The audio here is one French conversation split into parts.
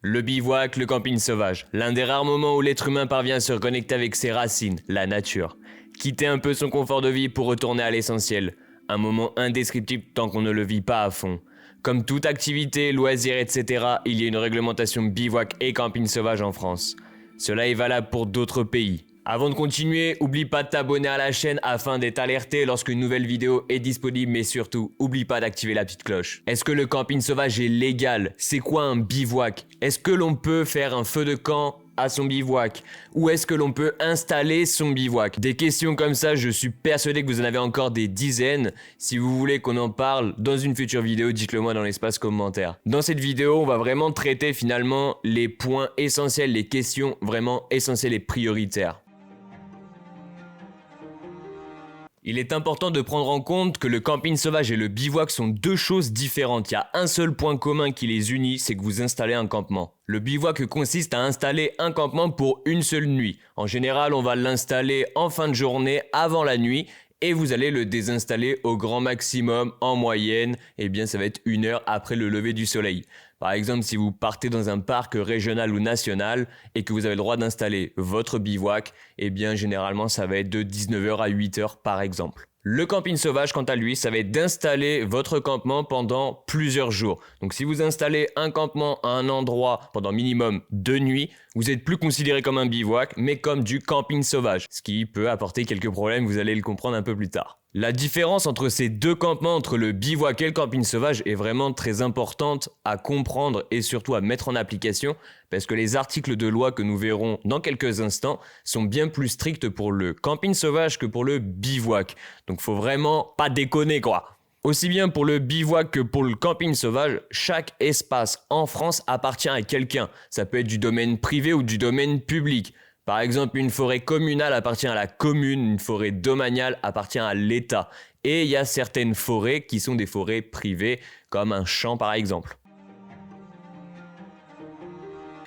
Le bivouac, le camping sauvage, l'un des rares moments où l'être humain parvient à se reconnecter avec ses racines, la nature. Quitter un peu son confort de vie pour retourner à l'essentiel. Un moment indescriptible tant qu'on ne le vit pas à fond. Comme toute activité, loisir, etc., il y a une réglementation bivouac et camping sauvage en France. Cela est valable pour d'autres pays. Avant de continuer, oublie pas de t'abonner à la chaîne afin d'être alerté lorsqu'une nouvelle vidéo est disponible, mais surtout, oublie pas d'activer la petite cloche. Est-ce que le camping sauvage est légal? C'est quoi un bivouac? Est-ce que l'on peut faire un feu de camp à son bivouac? Ou est-ce que l'on peut installer son bivouac? Des questions comme ça, je suis persuadé que vous en avez encore des dizaines. Si vous voulez qu'on en parle dans une future vidéo, dites-le moi dans l'espace commentaire. Dans cette vidéo, on va vraiment traiter finalement les points essentiels, les questions vraiment essentielles et prioritaires. Il est important de prendre en compte que le camping sauvage et le bivouac sont deux choses différentes. Il y a un seul point commun qui les unit, c'est que vous installez un campement. Le bivouac consiste à installer un campement pour une seule nuit. En général, on va l'installer en fin de journée avant la nuit et vous allez le désinstaller au grand maximum en moyenne. Eh bien, ça va être 1 heure après le lever du soleil. Par exemple, si vous partez dans un parc régional ou national et que vous avez le droit d'installer votre bivouac, eh bien généralement ça va être de 19h à 8h par exemple. Le camping sauvage, quant à lui, ça va être d'installer votre campement pendant plusieurs jours. Donc si vous installez un campement à un endroit pendant minimum 2 nuits, vous n'êtes plus considéré comme un bivouac, mais comme du camping sauvage. Ce qui peut apporter quelques problèmes, vous allez le comprendre un peu plus tard. La différence entre ces deux campements, entre le bivouac et le camping sauvage, est vraiment très importante à comprendre et surtout à mettre en application parce que les articles de loi que nous verrons dans quelques instants sont bien plus stricts pour le camping sauvage que pour le bivouac. Donc faut vraiment pas déconner quoi. Aussi bien pour le bivouac que pour le camping sauvage, chaque espace en France appartient à quelqu'un. Ça peut être du domaine privé ou du domaine public. Par exemple, une forêt communale appartient à la commune, une forêt domaniale appartient à l'État. Et il y a certaines forêts qui sont des forêts privées, comme un champ par exemple.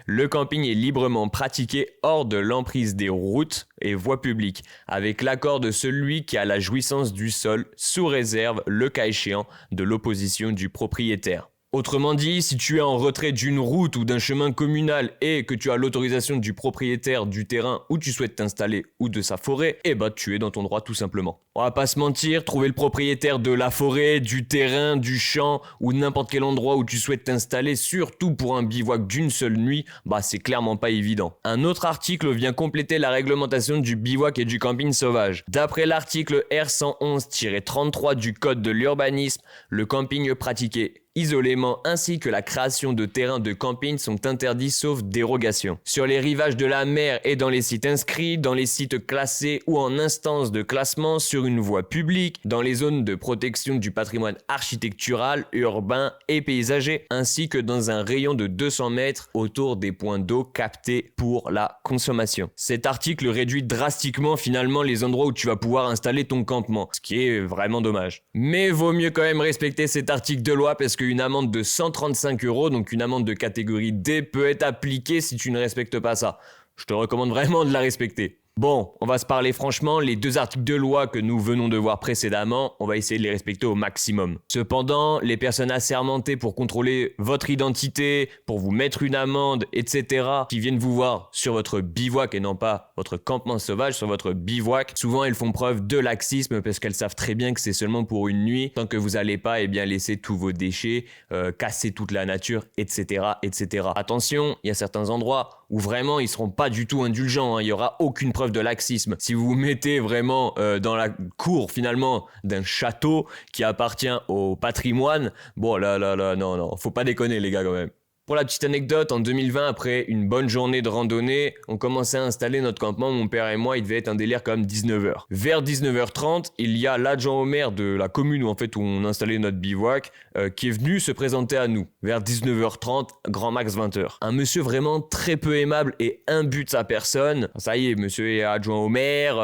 Le camping est librement pratiqué hors de l'emprise des routes et voies publiques, avec l'accord de celui qui a la jouissance du sol, sous réserve, le cas échéant, de l'opposition du propriétaire. Autrement dit, si tu es en retrait d'une route ou d'un chemin communal et que tu as l'autorisation du propriétaire du terrain où tu souhaites t'installer ou de sa forêt, eh ben tu es dans ton droit tout simplement. On va pas se mentir, trouver le propriétaire de la forêt, du terrain, du champ ou n'importe quel endroit où tu souhaites t'installer, surtout pour un bivouac d'une seule nuit, bah c'est clairement pas évident. Un autre article vient compléter la réglementation du bivouac et du camping sauvage. D'après l'article R111-33 du Code de l'urbanisme, le camping pratiqué isolément ainsi que la création de terrains de camping sont interdits sauf dérogation. Sur les rivages de la mer et dans les sites inscrits, dans les sites classés ou en instance de classement sur une voie publique, dans les zones de protection du patrimoine architectural, urbain et paysager, ainsi que dans un rayon de 200 mètres autour des points d'eau captés pour la consommation. Cet article réduit drastiquement finalement les endroits où tu vas pouvoir installer ton campement, ce qui est vraiment dommage. Mais vaut mieux quand même respecter cet article de loi parce qu'une amende de 135 €, donc une amende de catégorie D, peut être appliquée si tu ne respectes pas ça. Je te recommande vraiment de la respecter. Bon, on va se parler franchement, les deux articles de loi que nous venons de voir précédemment, on va essayer de les respecter au maximum. Cependant, les personnes assermentées pour contrôler votre identité, pour vous mettre une amende, etc., qui viennent vous voir sur votre bivouac et non pas votre campement sauvage, sur votre bivouac, souvent elles font preuve de laxisme parce qu'elles savent très bien que c'est seulement pour une nuit, tant que vous n'allez pas laisser tous vos déchets, casser toute la nature, etc., etc. Attention, il y a certains endroits où vraiment ils seront pas du tout indulgents, il y aura aucune preuve de laxisme. Si vous vous mettez vraiment dans la cour finalement d'un château qui appartient au patrimoine, bon là, non, faut pas déconner les gars quand même. Pour la petite anecdote, en 2020, après une bonne journée de randonnée, on commençait à installer notre campement. Mon père et moi, il devait être un délire comme 19h. Vers 19h30, il y a l'adjoint au maire de la commune où on installait notre bivouac qui est venu se présenter à nous. Vers 19h30, grand max 20h. Un monsieur vraiment très peu aimable et imbu de sa personne. Ça y est, monsieur est adjoint au maire.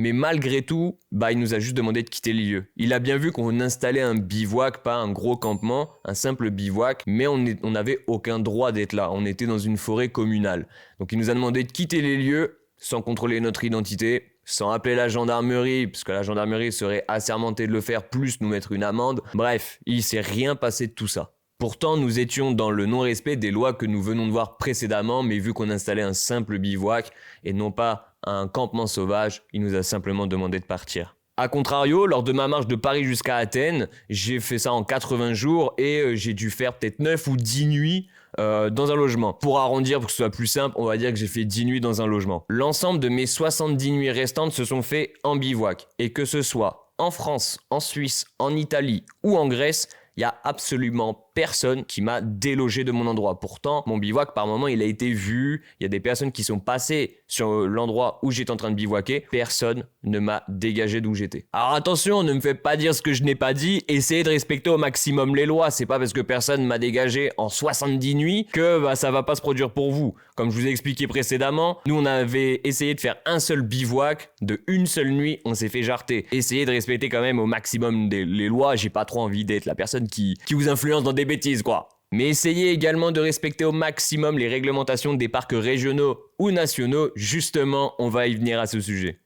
Mais malgré tout, il nous a juste demandé de quitter les lieux. Il a bien vu qu'on installait un bivouac, pas un gros campement, un simple bivouac, mais on n'avait aucun droit d'être là, on était dans une forêt communale. Donc il nous a demandé de quitter les lieux sans contrôler notre identité, sans appeler la gendarmerie, parce que la gendarmerie serait assermentée de le faire, plus nous mettre une amende. Bref, il s'est rien passé de tout ça. Pourtant, nous étions dans le non-respect des lois que nous venons de voir précédemment, mais vu qu'on installait un simple bivouac et non pas un campement sauvage, il nous a simplement demandé de partir. A contrario, lors de ma marche de Paris jusqu'à Athènes, j'ai fait ça en 80 jours et j'ai dû faire peut-être 9 ou 10 nuits dans un logement. Pour arrondir, pour que ce soit plus simple, on va dire que j'ai fait 10 nuits dans un logement. L'ensemble de mes 70 nuits restantes se sont fait en bivouac. Et que ce soit en France, en Suisse, en Italie ou en Grèce, il n'y a absolument personne qui m'a délogé de mon endroit. Pourtant, mon bivouac, par moment, il a été vu. Il y a des personnes qui sont passées sur l'endroit où j'étais en train de bivouaquer. Personne ne m'a dégagé d'où j'étais. Alors attention, ne me faites pas dire ce que je n'ai pas dit. Essayez de respecter au maximum les lois. C'est pas parce que personne m'a dégagé en 70 nuits que ça va pas se produire pour vous. Comme je vous ai expliqué précédemment, nous on avait essayé de faire un seul bivouac de une seule nuit. On s'est fait jarter. Essayez de respecter quand même au maximum les lois. J'ai pas trop envie d'être la personne qui vous influence dans des bêtises, quoi. Mais essayez également de respecter au maximum les réglementations des parcs régionaux ou nationaux. Justement, on va y venir à ce sujet.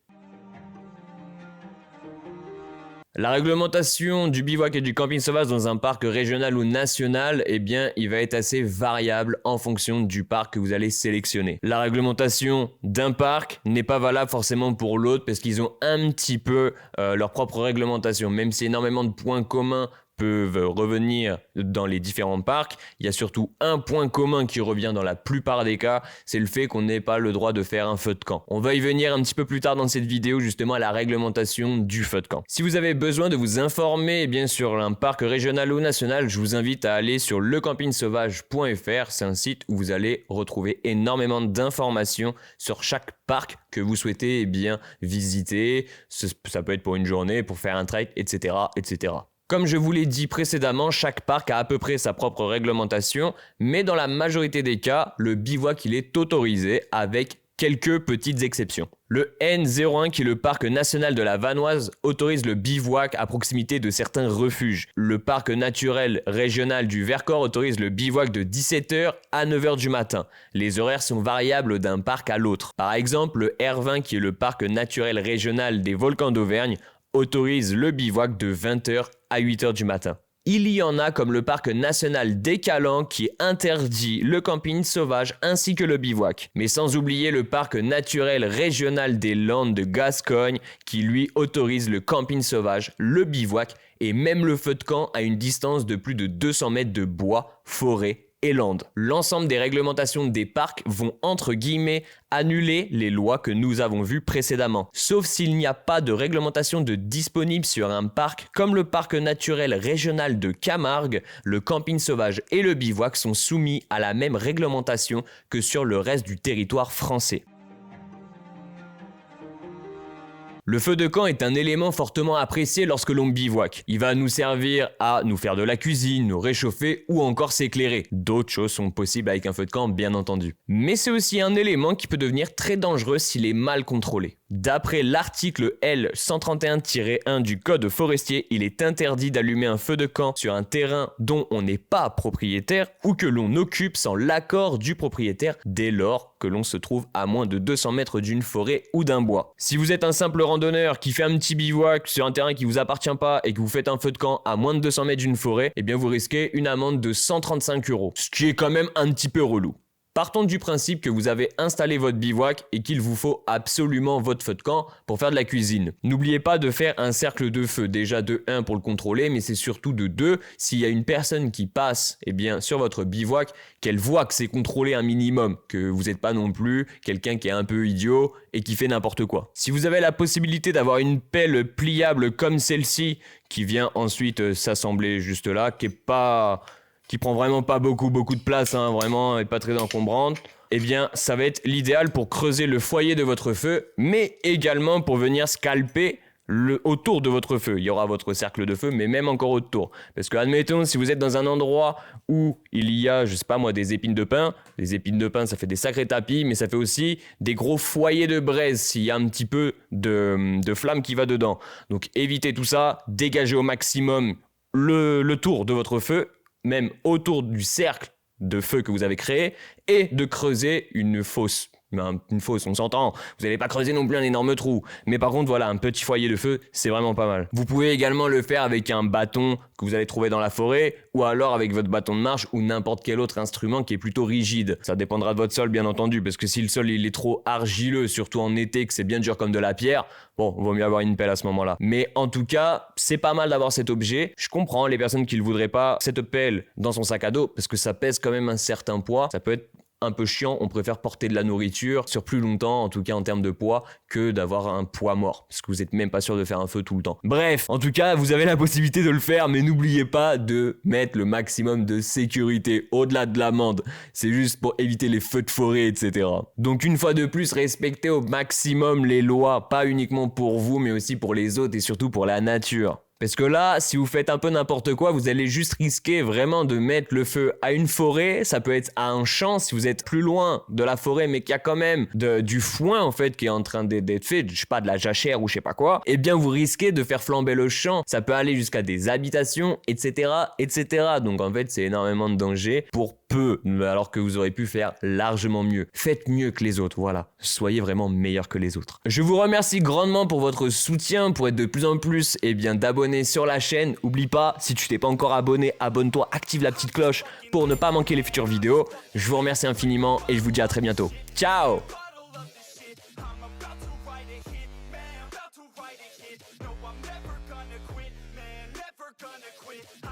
La réglementation du bivouac et du camping sauvage dans un parc régional ou national, eh bien, il va être assez variable en fonction du parc que vous allez sélectionner. La réglementation d'un parc n'est pas valable forcément pour l'autre parce qu'ils ont un petit peu leur propre réglementation. Même si énormément de points communs peuvent revenir dans les différents parcs, il y a surtout un point commun qui revient dans la plupart des cas, c'est le fait qu'on n'ait pas le droit de faire un feu de camp. On va y venir un petit peu plus tard dans cette vidéo justement à la réglementation du feu de camp. Si vous avez besoin de vous informer sur un parc régional ou national, je vous invite à aller sur lecampingsauvage.fr, c'est un site où vous allez retrouver énormément d'informations sur chaque parc que vous souhaitez visiter. Ça peut être pour une journée, pour faire un trek, etc., etc. Comme je vous l'ai dit précédemment, chaque parc a à peu près sa propre réglementation, mais dans la majorité des cas, le bivouac il est autorisé avec quelques petites exceptions. Le N01, qui est le parc national de la Vanoise, autorise le bivouac à proximité de certains refuges. Le parc naturel régional du Vercors autorise le bivouac de 17h à 9h du matin. Les horaires sont variables d'un parc à l'autre. Par exemple, le R20, qui est le parc naturel régional des volcans d'Auvergne, autorise le bivouac de 20h à 8h du matin. Il y en a comme le parc national des Calanques qui interdit le camping sauvage ainsi que le bivouac. Mais sans oublier le parc naturel régional des Landes de Gascogne qui lui autorise le camping sauvage, le bivouac et même le feu de camp à une distance de plus de 200 mètres de bois, forêt et landes. L'ensemble des réglementations des parcs vont entre guillemets annuler les lois que nous avons vues précédemment. Sauf s'il n'y a pas de réglementation disponible sur un parc comme le parc naturel régional de Camargue, le camping sauvage et le bivouac sont soumis à la même réglementation que sur le reste du territoire français. Le feu de camp est un élément fortement apprécié lorsque l'on bivouaque. Il va nous servir à nous faire de la cuisine, nous réchauffer ou encore s'éclairer. D'autres choses sont possibles avec un feu de camp, bien entendu. Mais c'est aussi un élément qui peut devenir très dangereux s'il est mal contrôlé. D'après l'article L131-1 du Code forestier, il est interdit d'allumer un feu de camp sur un terrain dont on n'est pas propriétaire ou que l'on occupe sans l'accord du propriétaire dès lors que l'on se trouve à moins de 200 mètres d'une forêt ou d'un bois. Si vous êtes un simple randonneur qui fait un petit bivouac sur un terrain qui vous appartient pas et que vous faites un feu de camp à moins de 200 mètres d'une forêt, eh bien vous risquez une amende de 135 €, ce qui est quand même un petit peu relou. Partons du principe que vous avez installé votre bivouac et qu'il vous faut absolument votre feu de camp pour faire de la cuisine. N'oubliez pas de faire un cercle de feu, déjà de 1 pour le contrôler, mais c'est surtout de 2, s'il y a une personne qui passe sur votre bivouac, qu'elle voit que c'est contrôlé un minimum, que vous n'êtes pas non plus quelqu'un qui est un peu idiot et qui fait n'importe quoi. Si vous avez la possibilité d'avoir une pelle pliable comme celle-ci, qui vient ensuite s'assembler juste là, qui prend vraiment pas beaucoup de place, vraiment, et pas très encombrante, eh bien, ça va être l'idéal pour creuser le foyer de votre feu, mais également pour venir scalper autour de votre feu. Il y aura votre cercle de feu, mais même encore autour. Parce que, admettons, si vous êtes dans un endroit où il y a, des épines de pin, les épines de pin, ça fait des sacrés tapis, mais ça fait aussi des gros foyers de braise s'il y a un petit peu de flamme qui va dedans. Donc, évitez tout ça, dégagez au maximum le tour de votre feu, même autour du cercle de feu que vous avez créé, et de creuser une fosse mais une fosse, on s'entend. Vous n'allez pas creuser non plus un énorme trou. Mais par contre, voilà, un petit foyer de feu, c'est vraiment pas mal. Vous pouvez également le faire avec un bâton que vous allez trouver dans la forêt, ou alors avec votre bâton de marche ou n'importe quel autre instrument qui est plutôt rigide. Ça dépendra de votre sol, bien entendu, parce que si le sol il est trop argileux, surtout en été, que c'est bien dur comme de la pierre, bon, vaut mieux avoir une pelle à ce moment-là. Mais en tout cas, c'est pas mal d'avoir cet objet. Je comprends les personnes qui ne voudraient pas cette pelle dans son sac à dos, parce que ça pèse quand même un certain poids. Ça peut être un peu chiant, on préfère porter de la nourriture sur plus longtemps, en tout cas en termes de poids, que d'avoir un poids mort, parce que vous n'êtes même pas sûr de faire un feu tout le temps. Bref, en tout cas, vous avez la possibilité de le faire, mais n'oubliez pas de mettre le maximum de sécurité au-delà de l'amende. C'est juste pour éviter les feux de forêt, etc. Donc une fois de plus, respectez au maximum les lois, pas uniquement pour vous, mais aussi pour les autres et surtout pour la nature. Parce que là, si vous faites un peu n'importe quoi, vous allez juste risquer vraiment de mettre le feu à une forêt. Ça peut être à un champ si vous êtes plus loin de la forêt, mais qu'il y a quand même du foin en fait qui est en train d'être fait, je sais pas, de la jachère ou je sais pas quoi. Eh bien, vous risquez de faire flamber le champ. Ça peut aller jusqu'à des habitations, etc., etc. Donc en fait, c'est énormément de danger pour peu, alors que vous aurez pu faire largement mieux. Faites mieux que les autres, voilà. Soyez vraiment meilleur que les autres. Je vous remercie grandement pour votre soutien, pour être de plus en plus d'abonnés sur la chaîne. Oublie pas, si tu t'es pas encore abonné, abonne-toi, active la petite cloche pour ne pas manquer les futures vidéos. Je vous remercie infiniment et je vous dis à très bientôt. Ciao! Gonna quit.